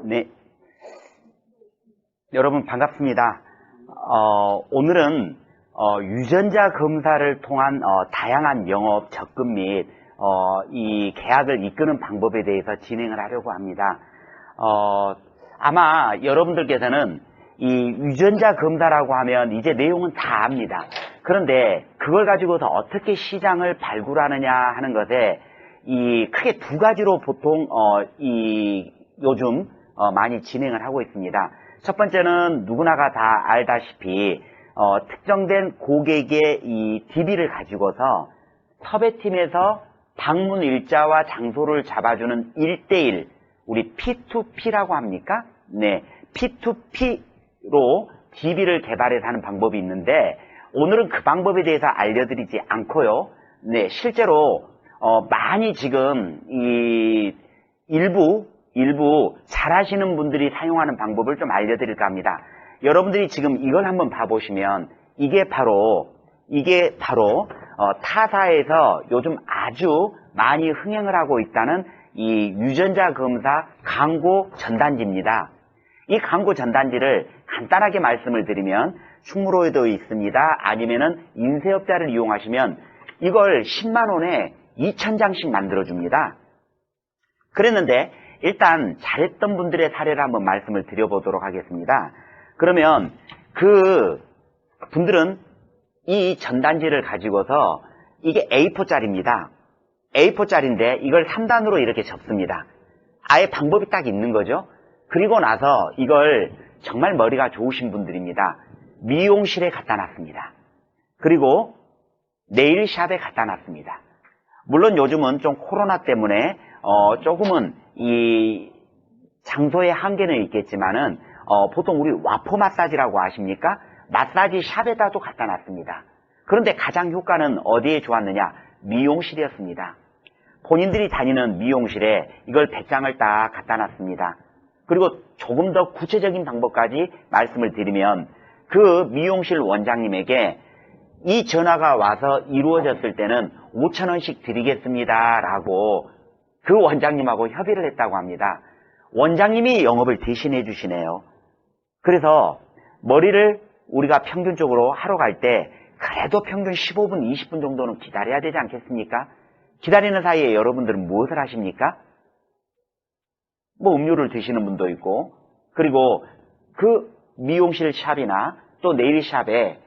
네, 여러분 반갑습니다. 오늘은 유전자 검사를 통한 다양한 영업 접근 및 이 계약을 이끄는 방법에 대해서 진행을 하려고 합니다. 아마 여러분들께서는 이 유전자 검사라고 하면 이제 내용은 다 압니다. 그런데 그걸 가지고서 어떻게 시장을 발굴하느냐 하는 것에 이 크게 두 가지로 보통 요즘 많이 진행을 하고 있습니다. 첫 번째는 누구나가 다 알다시피 특정된 고객의 이 DB를 가지고서 섭외팀에서 방문 일자와 장소를 잡아주는 1대1, 우리 P2P라고 합니까? 네, P2P로 DB를 개발해서 하는 방법이 있는데 오늘은 그 방법에 대해서 알려드리지 않고요. 네, 실제로 많이 지금 일부 잘하시는 분들이 사용하는 방법을 좀 알려드릴까 합니다. 여러분들이 지금 이걸 한번 봐보시면 이게 바로 타사에서 요즘 아주 많이 흥행을 하고 있다는 이 유전자 검사 광고 전단지입니다. 이 광고 전단지를 간단하게 말씀을 드리면 충무로에도 있습니다. 아니면은 인쇄업자를 이용하시면 이걸 10만 원에 2,000장씩 만들어줍니다. 그랬는데 일단 잘했던 분들의 사례를 한번 말씀을 드려보도록 하겠습니다. 그러면 그 분들은 이 전단지를 가지고서 이게 A4짜리입니다. A4짜리인데 이걸 3단으로 이렇게 접습니다. 아예 방법이 딱 있는 거죠. 그리고 나서 이걸 정말 머리가 좋으신 분들입니다. 미용실에 갖다 놨습니다. 그리고 네일샵에 갖다 놨습니다. 물론 요즘은 좀 코로나 때문에 조금은 이 장소의 한계는 있겠지만은 보통 우리 와포 마사지라고 아십니까? 마사지 샵에다도 갖다 놨습니다. 그런데 가장 효과는 어디에 좋았느냐? 미용실이었습니다. 본인들이 다니는 미용실에 이걸 100장을 딱 갖다 놨습니다. 그리고 조금 더 구체적인 방법까지 말씀을 드리면 그 미용실 원장님에게 이 전화가 와서 이루어졌을 때는 5,000원씩 드리겠습니다 라고 그 원장님하고 협의를 했다고 합니다. 원장님이 영업을 대신해 주시네요. 그래서 머리를 우리가 평균적으로 하러 갈 때 그래도 평균 15분, 20분 정도는 기다려야 되지 않겠습니까? 기다리는 사이에 여러분들은 무엇을 하십니까? 뭐 음료를 드시는 분도 있고, 그리고 그 미용실 샵이나 또 네일샵에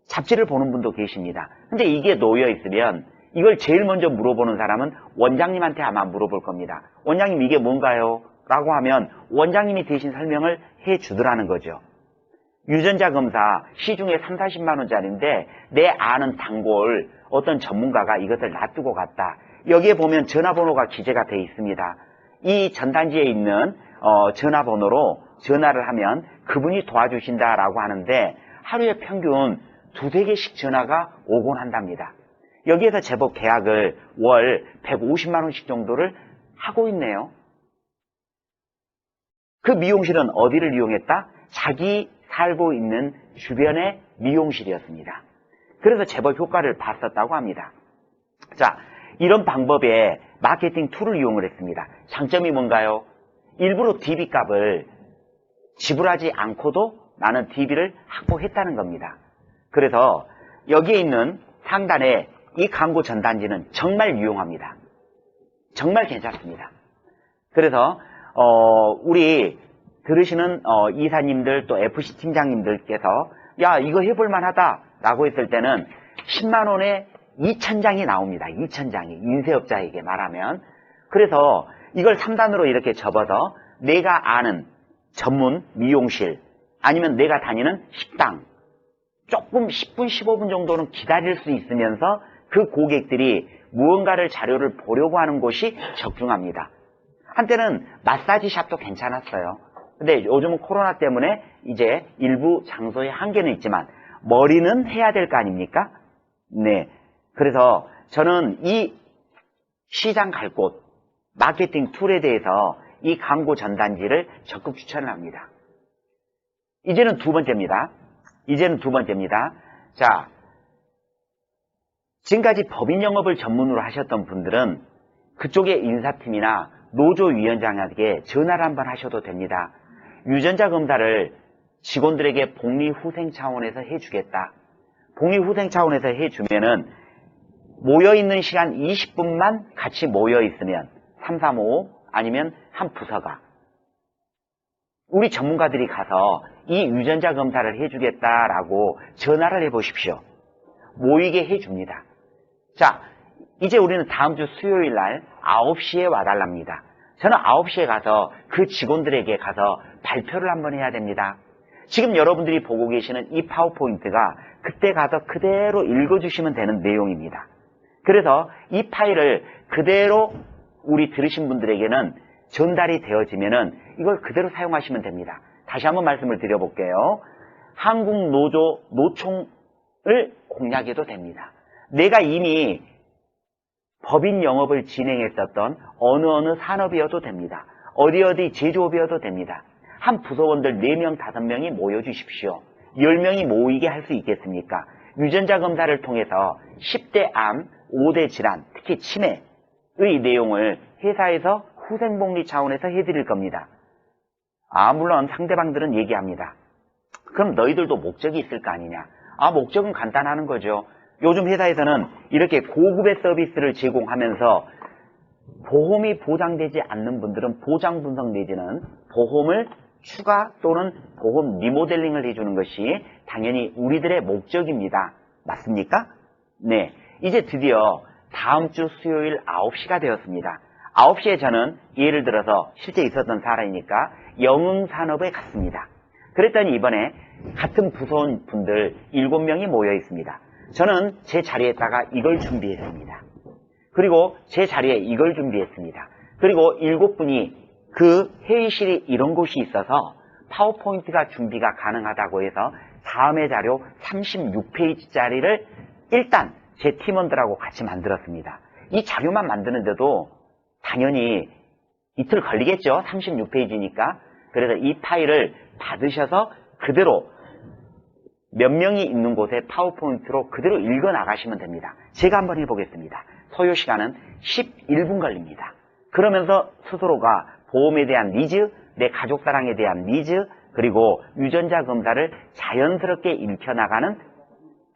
잡지를 보는 분도 계십니다. 근데 이게 놓여 있으면 이걸 제일 먼저 물어보는 사람은 원장님한테 아마 물어볼 겁니다. 원장님 이게 뭔가요? 라고 하면 원장님이 대신 설명을 해 주더라는 거죠. 유전자 검사 시중에 3, 40만 원짜리인데 내 아는 단골 어떤 전문가가 이것을 놔두고 갔다. 여기에 보면 전화번호가 기재가 되어 있습니다. 이 전단지에 있는 전화번호로 전화를 하면 그분이 도와주신다라고 하는데 하루에 평균 2-3개씩 전화가 오곤 한답니다. 여기에서 제법 계약을 월 150만 원씩 정도를 하고 있네요. 그 미용실은 어디를 이용했다? 자기 살고 있는 주변의 미용실이었습니다. 그래서 제법 효과를 봤었다고 합니다. 자, 이런 방법의 마케팅 툴을 이용을 했습니다. 장점이 뭔가요? 일부러 DB 값을 지불하지 않고도 나는 DB를 확보했다는 겁니다. 그래서 여기에 있는 상단에 이 광고 전단지는 정말 유용합니다. 정말 괜찮습니다. 그래서 우리 들으시는 이사님들 또 FC 팀장님들께서 야 이거 해볼만 하다 라고 했을 때는 10만 원에 2,000장이 나옵니다. 2,000장이 인쇄업자에게 말하면. 그래서 이걸 3단으로 이렇게 접어서 내가 아는 전문 미용실 아니면 내가 다니는 식당 조금 10분 15분 정도는 기다릴 수 있으면서 그 고객들이 무언가를 자료를 보려고 하는 곳이 적중합니다. 한때는 마사지 샵도 괜찮았어요. 근데 요즘은 코로나 때문에 이제 일부 장소에 한계는 있지만 머리는 해야 될 거 아닙니까? 네. 그래서 저는 이 시장 갈 곳, 마케팅 툴에 대해서 이 광고 전단지를 적극 추천을 합니다. 이제는 두 번째입니다. 자, 지금까지 법인 영업을 전문으로 하셨던 분들은 그쪽의 인사팀이나 노조위원장에게 전화를 한번 하셔도 됩니다. 유전자 검사를 직원들에게 복리후생 차원에서 해주겠다. 복리후생 차원에서 해주면은 모여있는 시간 20분만 같이 모여있으면 3355 아니면 한 부서가 우리 전문가들이 가서 이 유전자 검사를 해주겠다라고 전화를 해보십시오. 모이게 해줍니다. 자, 이제 우리는 다음 주 수요일 날 9시에 와달랍니다. 저는 9시에 가서 그 직원들에게 가서 발표를 한번 해야 됩니다. 지금 여러분들이 보고 계시는 이 파워포인트가 그때 가서 그대로 읽어주시면 되는 내용입니다. 그래서 이 파일을 그대로 우리 들으신 분들에게는 전달이 되어지면은 이걸 그대로 사용하시면 됩니다. 다시 한번 말씀을 드려볼게요. 한국노조노총을 공략해도 됩니다. 내가 이미 법인 영업을 진행했었던 어느 산업이어도 됩니다. 어디 제조업이어도 됩니다. 한 부서원들 4명, 5명이 모여주십시오. 10명이 모이게 할 수 있겠습니까? 유전자 검사를 통해서 10대 암, 5대 질환, 특히 치매의 내용을 회사에서 후생복리 차원에서 해드릴 겁니다. 물론 상대방들은 얘기합니다. 그럼 너희들도 목적이 있을 거 아니냐? 목적은 간단한 거죠. 요즘 회사에서는 이렇게 고급의 서비스를 제공하면서 보험이 보장되지 않는 분들은 보장 분석 내지는 보험을 추가 또는 보험 리모델링을 해주는 것이 당연히 우리들의 목적입니다. 맞습니까? 네. 이제 드디어 다음 주 수요일 9시가 되었습니다. 9시에 저는 예를 들어서 실제 있었던 사례이니까 영흥산업에 갔습니다. 그랬더니 이번에 같은 부서원 분들 7명이 모여 있습니다. 저는 제 자리에다가 이걸 준비했습니다. 그리고 제 자리에 이걸 준비했습니다. 그리고 7분이 그 회의실이 이런 곳이 있어서 파워포인트가 준비가 가능하다고 해서 다음의 자료 36페이지짜리를 일단 제 팀원들하고 같이 만들었습니다. 이 자료만 만드는데도 당연히 이틀 걸리겠죠. 36페이지니까. 그래서 이 파일을 받으셔서 그대로 몇 명이 있는 곳에 파워포인트로 그대로 읽어 나가시면 됩니다. 제가 한번 해보겠습니다. 소요 시간은 11분 걸립니다. 그러면서 스스로가 보험에 대한 니즈, 내 가족사랑에 대한 니즈, 그리고 유전자 검사를 자연스럽게 읽혀나가는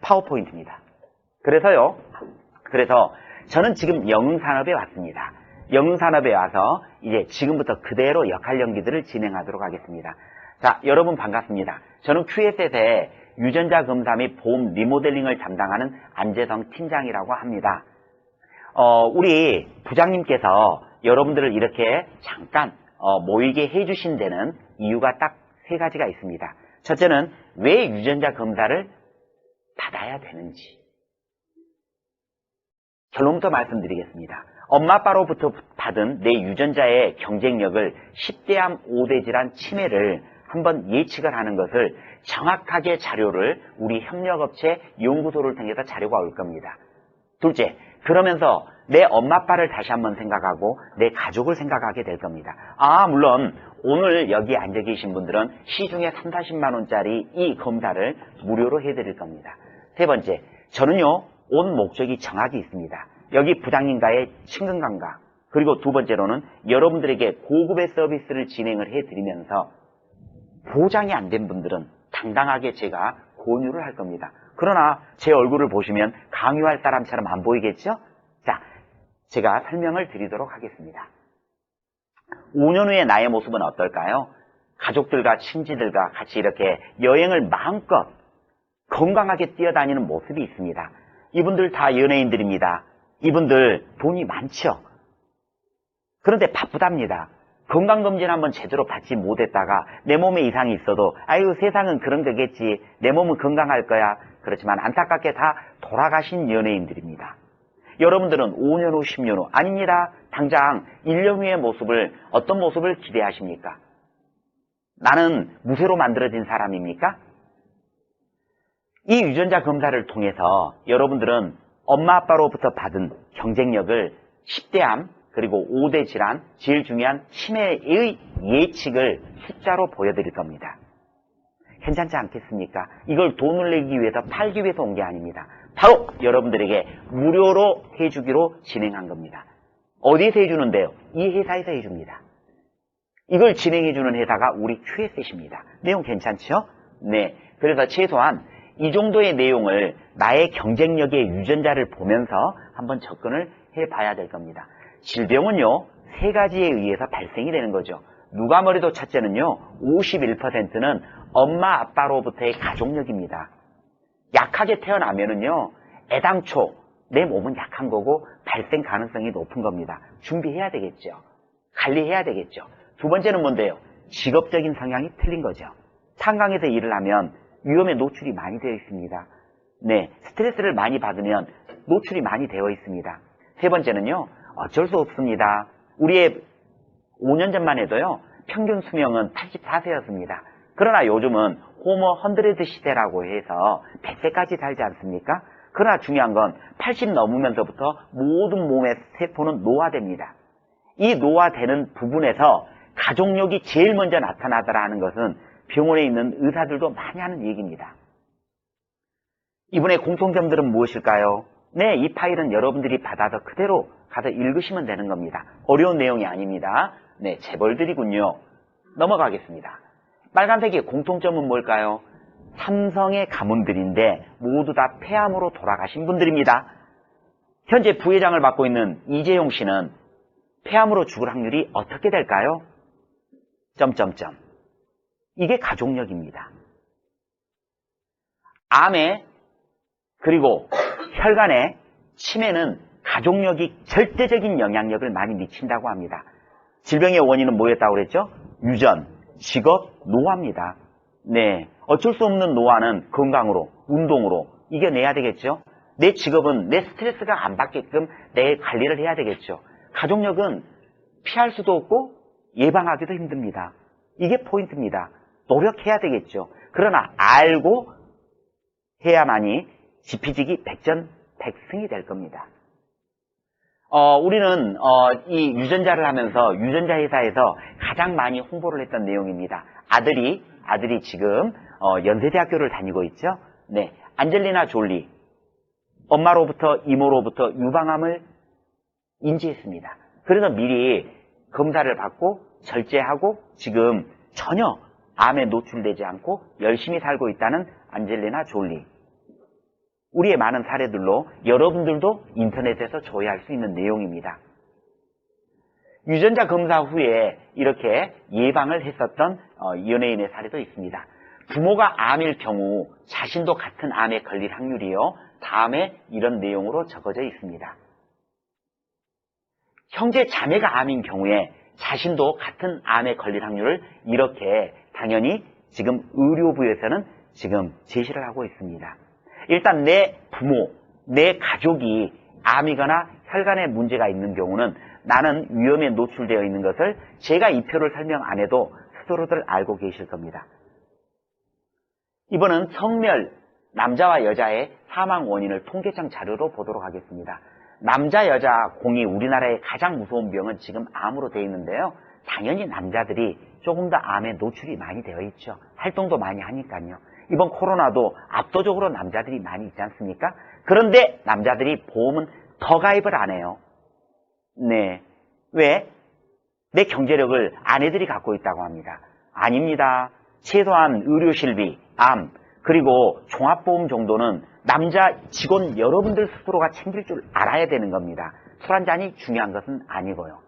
파워포인트입니다. 그래서 저는 지금 영흥산업에 왔습니다. 영흥산업에 와서 이제 지금부터 그대로 역할 연기들을 진행하도록 하겠습니다. 자, 여러분 반갑습니다. 저는 QSS의 유전자 검사 및 보험 리모델링을 담당하는 안재성 팀장이라고 합니다. 우리 부장님께서 여러분들을 이렇게 잠깐 모이게 해주신 데는 이유가 딱 3가지가 있습니다. 첫째는 왜 유전자 검사를 받아야 되는지. 결론부터 말씀드리겠습니다. 엄마 아빠로부터 받은 내 유전자의 경쟁력을 10대암 5대 질환 치매를 한번 예측을 하는 것을 정확하게 자료를 우리 협력업체 연구소를 통해서 자료가 올 겁니다. 둘째, 그러면서 내 엄마 아빠를 다시 한번 생각하고 내 가족을 생각하게 될 겁니다. 물론 오늘 여기 앉아 계신 분들은 시중에 3, 40만 원짜리 이 검사를 무료로 해드릴 겁니다. 세 번째, 저는요 온 목적이 정확히 있습니다. 여기 부장님과의 친근감과 그리고 두 번째로는 여러분들에게 고급의 서비스를 진행을 해드리면서 보장이 안 된 분들은 당당하게 제가 권유를 할 겁니다. 그러나 제 얼굴을 보시면 강요할 사람처럼 안 보이겠죠? 자, 제가 설명을 드리도록 하겠습니다. 5년 후에 나의 모습은 어떨까요? 가족들과 친지들과 같이 이렇게 여행을 마음껏 건강하게 뛰어다니는 모습이 있습니다. 이분들 다 연예인들입니다. 이분들 돈이 많죠. 그런데 바쁘답니다. 건강검진 한번 제대로 받지 못했다가 내 몸에 이상이 있어도 아유 세상은 그런 거겠지. 내 몸은 건강할 거야. 그렇지만 안타깝게 다 돌아가신 연예인들입니다. 여러분들은 5년 후, 10년 후 아닙니다. 당장 1년 후의 모습을 어떤 모습을 기대하십니까? 나는 무쇠로 만들어진 사람입니까? 이 유전자 검사를 통해서 여러분들은 엄마 아빠로부터 받은 경쟁력을 10대암 그리고 5대 질환, 제일 중요한 치매의 예측을 숫자로 보여드릴 겁니다. 괜찮지 않겠습니까? 이걸 돈을 내기 위해서 팔기 위해서 온 게 아닙니다. 바로 여러분들에게 무료로 해주기로 진행한 겁니다. 어디에서 해주는데요? 이 회사에서 해줍니다. 이걸 진행해주는 회사가 우리 QS입니다. 내용 괜찮죠? 네. 그래서 최소한 이 정도의 내용을 나의 경쟁력의 유전자를 보면서 한번 접근을 해봐야 될 겁니다. 질병은요, 세 가지에 의해서 발생이 되는 거죠. 누가 뭐래도 첫째는요, 51%는 엄마 아빠로부터의 가족력입니다. 약하게 태어나면은요, 애당초 내 몸은 약한 거고 발생 가능성이 높은 겁니다. 준비해야 되겠죠. 관리해야 되겠죠. 두 번째는 뭔데요? 직업적인 성향이 틀린 거죠. 탄광에서 일을 하면 위험에 노출이 많이 되어 있습니다. 네, 스트레스를 많이 받으면 노출이 많이 되어 있습니다. 세 번째는요, 어쩔 수 없습니다. 우리의 5년 전만 해도요, 평균 수명은 84세였습니다. 그러나 요즘은 호모 100 시대라고 해서 100세까지 살지 않습니까? 그러나 중요한 건 80 넘으면서부터 모든 몸의 세포는 노화됩니다. 이 노화되는 부분에서 가족력이 제일 먼저 나타나더라는 것은 병원에 있는 의사들도 많이 하는 얘기입니다. 이분의 공통점들은 무엇일까요? 네, 이 파일은 여러분들이 받아서 그대로 가서 읽으시면 되는 겁니다. 어려운 내용이 아닙니다. 네, 재벌들이군요. 넘어가겠습니다. 빨간색의 공통점은 뭘까요? 삼성의 가문들인데 모두 다 폐암으로 돌아가신 분들입니다. 현재 부회장을 맡고 있는 이재용 씨는 폐암으로 죽을 확률이 어떻게 될까요? 점점점. 이게 가족력입니다. 암에 그리고 혈관의 치매는 가족력이 절대적인 영향력을 많이 미친다고 합니다. 질병의 원인은 뭐였다고 그랬죠? 유전, 직업, 노화입니다. 네, 어쩔 수 없는 노화는 건강으로, 운동으로 이겨내야 되겠죠? 내 직업은 내 스트레스가 안 받게끔 내 관리를 해야 되겠죠? 가족력은 피할 수도 없고 예방하기도 힘듭니다. 이게 포인트입니다. 노력해야 되겠죠. 그러나 알고 해야만이 지피지기 백전백승이 될 겁니다. 우리는 이 유전자를 하면서 유전자 회사에서 가장 많이 홍보를 했던 내용입니다. 아들이 지금 연세대학교를 다니고 있죠. 네, 안젤리나 졸리 엄마로부터 이모로부터 유방암을 인지했습니다. 그래서 미리 검사를 받고 절제하고 지금 전혀 암에 노출되지 않고 열심히 살고 있다는 안젤리나 졸리. 우리의 많은 사례들로 여러분들도 인터넷에서 조회할 수 있는 내용입니다. 유전자 검사 후에 이렇게 예방을 했었던 연예인의 사례도 있습니다. 부모가 암일 경우 자신도 같은 암에 걸릴 확률이요. 다음에 이런 내용으로 적어져 있습니다. 형제 자매가 암인 경우에 자신도 같은 암에 걸릴 확률을 이렇게 당연히 지금 의료부에서는 지금 제시를 하고 있습니다. 일단 내 부모, 내 가족이 암이거나 혈관에 문제가 있는 경우는 나는 위험에 노출되어 있는 것을 제가 이 표를 설명 안 해도 스스로들 알고 계실 겁니다. 이번은 성멸, 남자와 여자의 사망 원인을 통계청 자료로 보도록 하겠습니다. 남자, 여자 공이 우리나라의 가장 무서운 병은 지금 암으로 되어 있는데요. 당연히 남자들이 조금 더 암에 노출이 많이 되어 있죠. 활동도 많이 하니까요. 이번 코로나도 압도적으로 남자들이 많이 있지 않습니까? 그런데 남자들이 보험은 더 가입을 안 해요. 네. 왜? 내 경제력을 아내들이 갖고 있다고 합니다. 아닙니다. 최소한 의료실비, 암, 그리고 종합보험 정도는 남자 직원 여러분들 스스로가 챙길 줄 알아야 되는 겁니다. 술 한 잔이 중요한 것은 아니고요.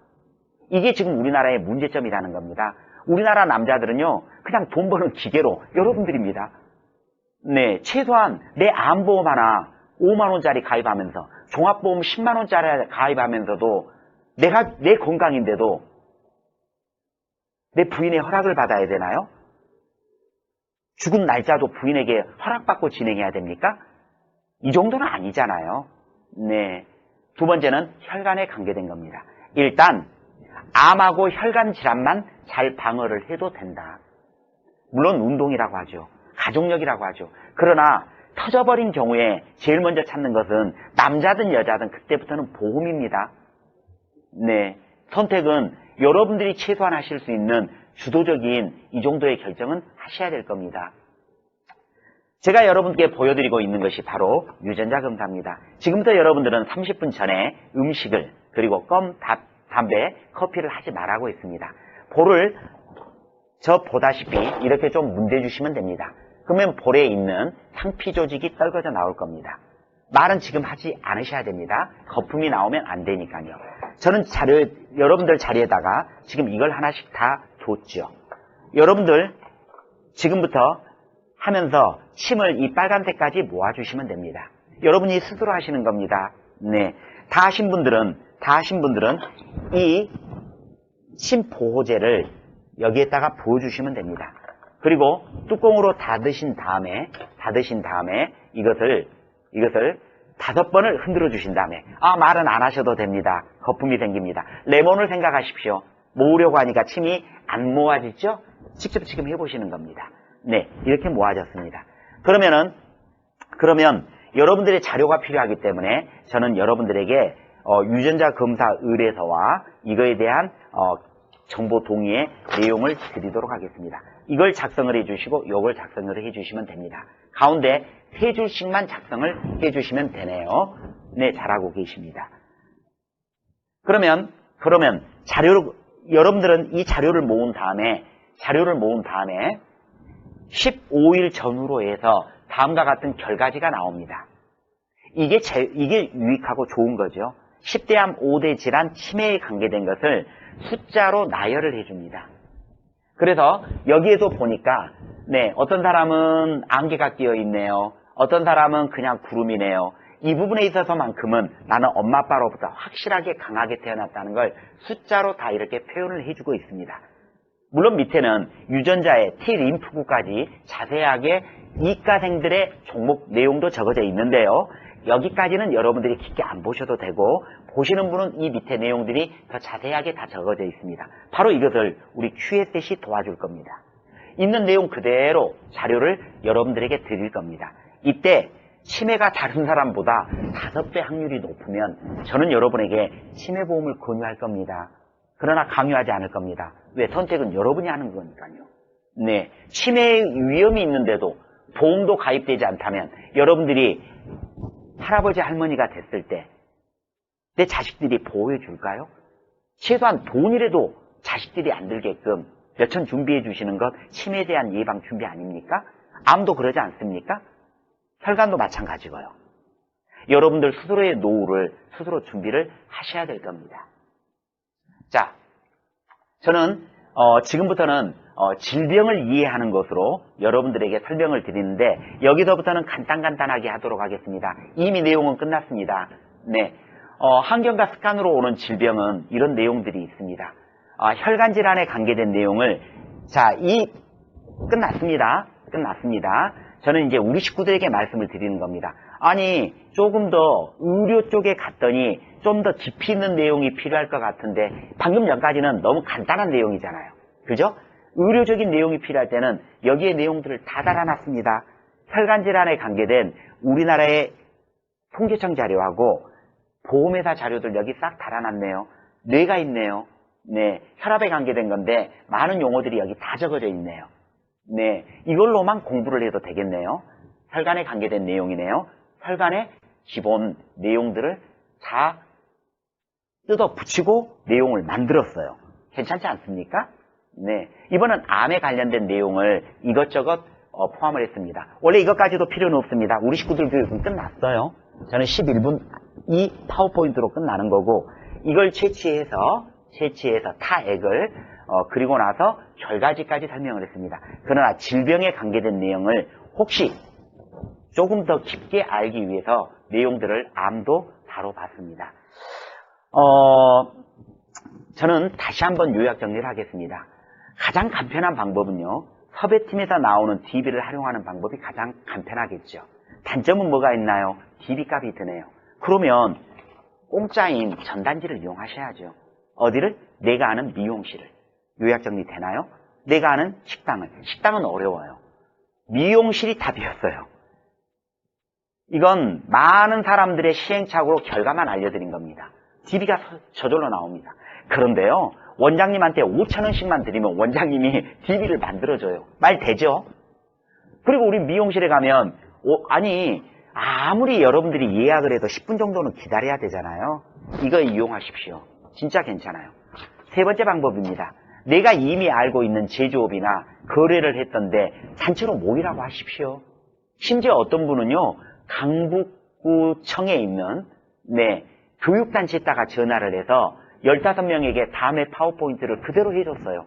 이게 지금 우리나라의 문제점이라는 겁니다. 우리나라 남자들은요, 그냥 돈 버는 기계로 여러분들입니다. 네, 최소한 내 암보험 하나 5만 원짜리 가입하면서 종합보험 10만 원짜리 가입하면서도 내 건강인데도 내 부인의 허락을 받아야 되나요? 죽은 날짜도 부인에게 허락받고 진행해야 됩니까? 이 정도는 아니잖아요. 네. 두 번째는 혈관에 관계된 겁니다. 일단 암하고 혈관 질환만 잘 방어를 해도 된다. 물론 운동이라고 하죠. 가족력이라고 하죠. 그러나 터져버린 경우에 제일 먼저 찾는 것은 남자든 여자든 그때부터는 보험입니다. 네. 선택은 여러분들이 최소한 하실 수 있는 주도적인 이 정도의 결정은 하셔야 될 겁니다. 제가 여러분께 보여드리고 있는 것이 바로 유전자 검사입니다. 지금부터 여러분들은 30분 전에 음식을 그리고 껌, 담배, 커피를 하지 말라고 했습니다. 볼을 저 보다시피 이렇게 좀 문대주시면 됩니다. 그러면 볼에 있는 상피 조직이 떨궈져 나올 겁니다. 말은 지금 하지 않으셔야 됩니다. 거품이 나오면 안 되니까요. 저는 여러분들 자리에다가 지금 이걸 하나씩 다 줬죠. 여러분들 지금부터 하면서 침을 이 빨간색까지 모아주시면 됩니다. 여러분이 스스로 하시는 겁니다. 네, 다 하신 분들은 이 침 보호제를 여기에다가 부어주시면 됩니다. 그리고 뚜껑으로 닫으신 다음에 이것을 5번을 흔들어 주신 다음에 말은 안 하셔도 됩니다. 거품이 생깁니다. 레몬을 생각하십시오. 모으려고 하니까 침이 안 모아지죠? 직접 지금 해보시는 겁니다. 네, 이렇게 모아졌습니다. 그러면 여러분들의 자료가 필요하기 때문에 저는 여러분들에게 유전자 검사 의뢰서와 이거에 대한 정보 동의의 내용을 드리도록 하겠습니다. 이걸 작성을 해주시고 이걸 작성을 해주시면 됩니다. 가운데 3줄씩만 작성을 해주시면 되네요. 네, 잘하고 계십니다. 그러면 여러분들은 이 자료를 모은 다음에 15일 전후로 해서 다음과 같은 결과지가 나옵니다. 이게 유익하고 좋은 거죠. 10대암 5대 질환 치매에 관계된 것을 숫자로 나열을 해줍니다. 그래서 여기에도 보니까 어떤 사람은 안개가 끼어 있네요. 어떤 사람은 그냥 구름이네요. 이 부분에 있어서만큼은 나는 엄마 아빠로부터 확실하게 강하게 태어났다는 걸 숫자로 다 이렇게 표현을 해주고 있습니다. 물론 밑에는 유전자의 T림프구까지 자세하게 이과생들의 종목 내용도 적어져 있는데요. 여기까지는 여러분들이 깊게 안 보셔도 되고 보시는 분은 이 밑에 내용들이 더 자세하게 다 적어져 있습니다. 바로 이것을 우리 QS셋이 도와줄 겁니다. 있는 내용 그대로 자료를 여러분들에게 드릴 겁니다. 이때 치매가 다른 사람보다 5배 확률이 높으면 저는 여러분에게 치매보험을 권유할 겁니다. 그러나 강요하지 않을 겁니다. 왜? 선택은 여러분이 하는 거니까요. 네, 치매의 위험이 있는데도 보험도 가입되지 않다면 여러분들이 할아버지 할머니가 됐을 때 내 자식들이 보호해 줄까요? 최소한 돈이라도 자식들이 안 들게끔 몇천 준비해 주시는 것 치매에 대한 예방 준비 아닙니까? 암도 그러지 않습니까? 혈관도 마찬가지고요. 여러분들 스스로의 노후를 스스로 준비를 하셔야 될 겁니다. 자, 저는 지금부터는 질병을 이해하는 것으로 여러분들에게 설명을 드리는데 여기서부터는 간단하게 하도록 하겠습니다. 이미 내용은 끝났습니다. 네, 환경과 습관으로 오는 질병은 이런 내용들이 있습니다. 혈관 질환에 관계된 내용을 끝났습니다. 저는 이제 우리 식구들에게 말씀을 드리는 겁니다. 아니, 조금 더 의료 쪽에 갔더니 좀 더 깊이 있는 내용이 필요할 것 같은데 방금 전까지는 너무 간단한 내용이잖아요. 그죠? 의료적인 내용이 필요할 때는 여기에 내용들을 다 달아놨습니다. 혈관 질환에 관계된 우리나라의 통계청 자료하고 보험회사 자료들 여기 싹 달아놨네요. 뇌가 있네요. 네, 혈압에 관계된 건데 많은 용어들이 여기 다 적어져 있네요. 네, 이걸로만 공부를 해도 되겠네요. 혈관에 관계된 내용이네요. 혈관의 기본 내용들을 다 뜯어 붙이고 내용을 만들었어요. 괜찮지 않습니까? 네, 이번은 암에 관련된 내용을 이것저것 포함을 했습니다. 원래 이것까지도 필요는 없습니다. 우리 식구들 교육은 끝났어요. 저는 11분 이 파워포인트로 끝나는 거고 이걸 채취해서 타액을 그리고 나서 결과지까지 설명을 했습니다. 그러나 질병에 관계된 내용을 혹시 조금 더 깊게 알기 위해서 내용들을 암도 다뤄봤습니다. 저는 다시 한번 요약 정리를 하겠습니다. 가장 간편한 방법은요, 섭외팀에서 나오는 DB를 활용하는 방법이 가장 간편하겠죠. 단점은 뭐가 있나요? DB 값이 드네요. 그러면 공짜인 전단지를 이용하셔야죠. 어디를? 내가 아는 미용실을. 요약 정리 되나요? 내가 아는 식당은 어려워요. 미용실이 답이었어요. 이건 많은 사람들의 시행착오로 결과만 알려드린 겁니다. DB가 저절로 나옵니다. 그런데요, 원장님한테 5,000원씩만 드리면 원장님이 DB를 만들어줘요. 말 되죠? 그리고 우리 미용실에 가면 아무리 여러분들이 예약을 해도 10분 정도는 기다려야 되잖아요. 이거 이용하십시오. 진짜 괜찮아요. 세 번째 방법입니다. 내가 이미 알고 있는 제조업이나 거래를 했던데 단체로 모이라고 하십시오. 심지어 어떤 분은요, 강북구청에 있는 교육단체에다가 전화를 해서 15명에게 다음에 파워포인트를 그대로 해줬어요.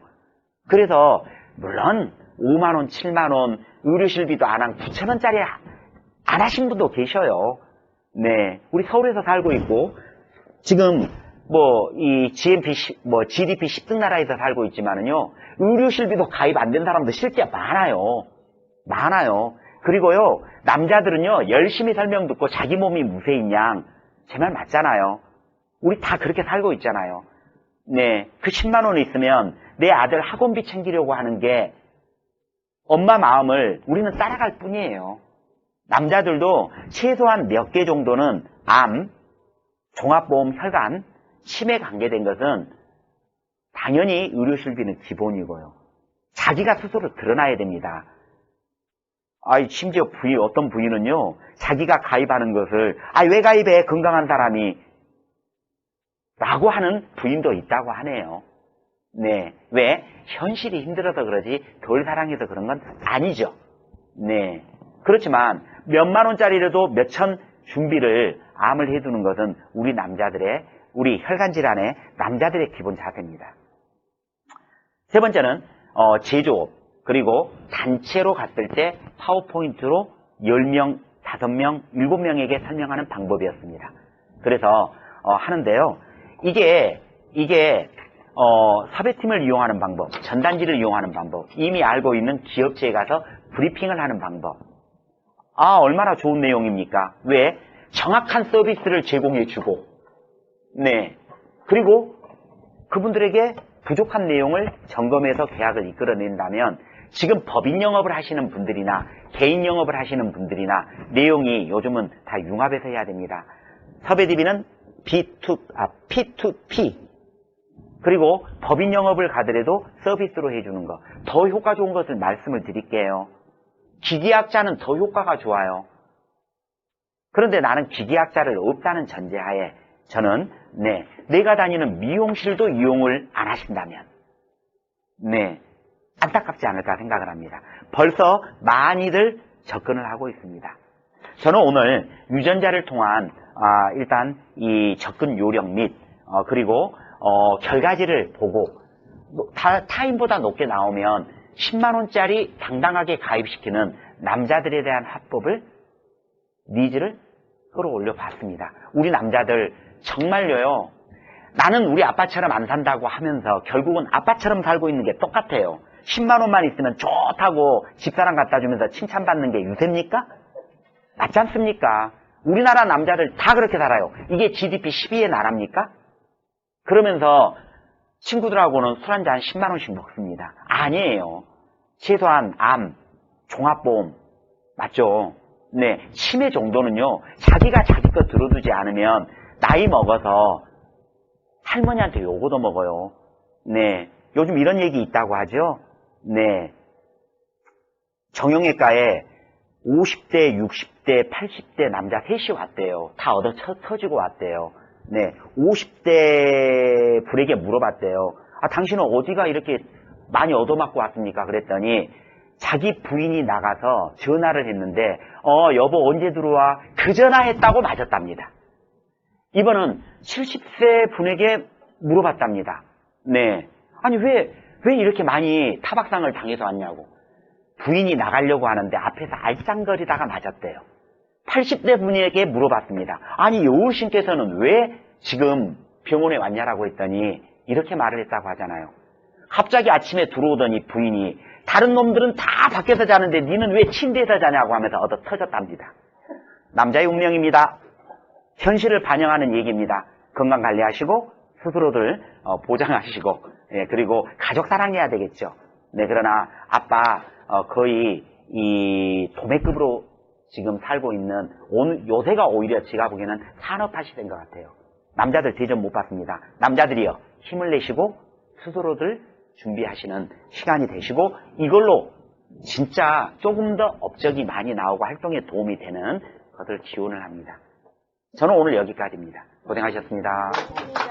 그래서 물론 5만원, 7만원 의료실비도 안 한 9천원짜리 안 하신 분도 계셔요. 우리 서울에서 살고 있고 지금 이 GDP 10등 나라에서 살고 있지만은요, 의료실비도 가입 안 된 사람도 실제 많아요. 그리고요, 남자들은요, 열심히 설명 듣고 자기 몸이 무쇠인 양, 제 말 맞잖아요. 우리 다 그렇게 살고 있잖아요. 그 10만원 있으면 내 아들 학원비 챙기려고 하는 게 엄마 마음을 우리는 따라갈 뿐이에요. 남자들도 최소한 몇 개 정도는 암, 종합보험 혈관, 치매 관계된 것은 당연히 의료실비는 기본이고요. 자기가 스스로 드러나야 됩니다. 심지어 어떤 부인은요, 자기가 가입하는 것을 왜 가입해, 건강한 사람이 라고 하는 부인도 있다고 하네요. 왜? 현실이 힘들어서 그러지 덜 사랑해서 그런 건 아니죠. 그렇지만 몇만 원짜리라도 몇천 준비를 암을 해두는 것은 우리 혈관질환의 남자들의 기본 자세입니다. 세 번째는 제조업, 그리고 단체로 갔을 때 파워포인트로 10명, 5명, 7명에게 설명하는 방법이었습니다. 그래서 하는데요, 이게 섭외팀을 이용하는 방법, 전단지를 이용하는 방법, 이미 알고 있는 기업체에 가서 브리핑을 하는 방법. 얼마나 좋은 내용입니까? 왜? 정확한 서비스를 제공해주고, 그리고 그분들에게 부족한 내용을 점검해서 계약을 이끌어낸다면 지금 법인 영업을 하시는 분들이나 개인 영업을 하시는 분들이나 내용이 요즘은 다 융합해서 해야 됩니다. 섭외DB는 P2P, 그리고 법인 영업을 가더라도 서비스로 해주는 거, 더 효과 좋은 것을 말씀을 드릴게요. 기계학자는 더 효과가 좋아요. 그런데 나는 기계학자를 없다는 전제하에 저는 내가 다니는 미용실도 이용을 안 하신다면 안타깝지 않을까 생각을 합니다. 벌써 많이들 접근을 하고 있습니다. 저는 오늘 유전자를 통한 일단 이 접근 요령 및 그리고 결과지를 보고 타인보다 높게 나오면 10만원짜리 당당하게 가입시키는 남자들에 대한 화법을 니즈를 끌어올려 봤습니다. 우리 남자들 정말요, 나는 우리 아빠처럼 안 산다고 하면서 결국은 아빠처럼 살고 있는 게 똑같아요. 10만원만 있으면 좋다고 집사람 갖다 주면서 칭찬받는 게 유세입니까? 맞지 않습니까? 우리나라 남자들 다 그렇게 살아요. 이게 GDP 12의 나라입니까? 그러면서 친구들하고는 술 한잔 10만원씩 먹습니다. 아니에요. 최소한 암, 종합보험, 맞죠? 치매 정도는요, 자기가 자기 거 들어두지 않으면 나이 먹어서 할머니한테 요거도 먹어요. 요즘 이런 얘기 있다고 하죠? 정형외과에 50대, 60대, 80대 남자 셋이 왔대요. 다 얻어 터지고 왔대요. 50대 분에게 물어봤대요. 당신은 어디가 이렇게 많이 얻어맞고 왔습니까? 그랬더니 자기 부인이 나가서 전화를 했는데 여보 언제 들어와? 그 전화했다고 맞았답니다. 이번은 70세 분에게 물어봤답니다. 아니 왜 이렇게 많이 타박상을 당해서 왔냐고. 부인이 나가려고 하는데 앞에서 알짱거리다가 맞았대요. 80대 분에게 물어봤습니다. 아니 여우신께서는 왜 지금 병원에 왔냐라고 했더니 이렇게 말을 했다고 하잖아요. 갑자기 아침에 들어오더니 부인이 다른 놈들은 다 밖에서 자는데 니는 왜 침대에서 자냐고 하면서 얻어 터졌답니다. 남자의 운명입니다. 현실을 반영하는 얘기입니다. 건강 관리하시고 스스로들 보장하시고 그리고 가족 사랑해야 되겠죠. 그러나 아빠 거의 이 도매급으로 지금 살고 있는 요새가 오히려 제가 보기에는 산업화 시대인 것 같아요. 남자들 대접 못 받습니다. 남자들이요, 힘을 내시고 스스로들 준비하시는 시간이 되시고 이걸로 진짜 조금 더 업적이 많이 나오고 활동에 도움이 되는 것을 기원을 합니다. 저는 오늘 여기까지입니다. 고생하셨습니다.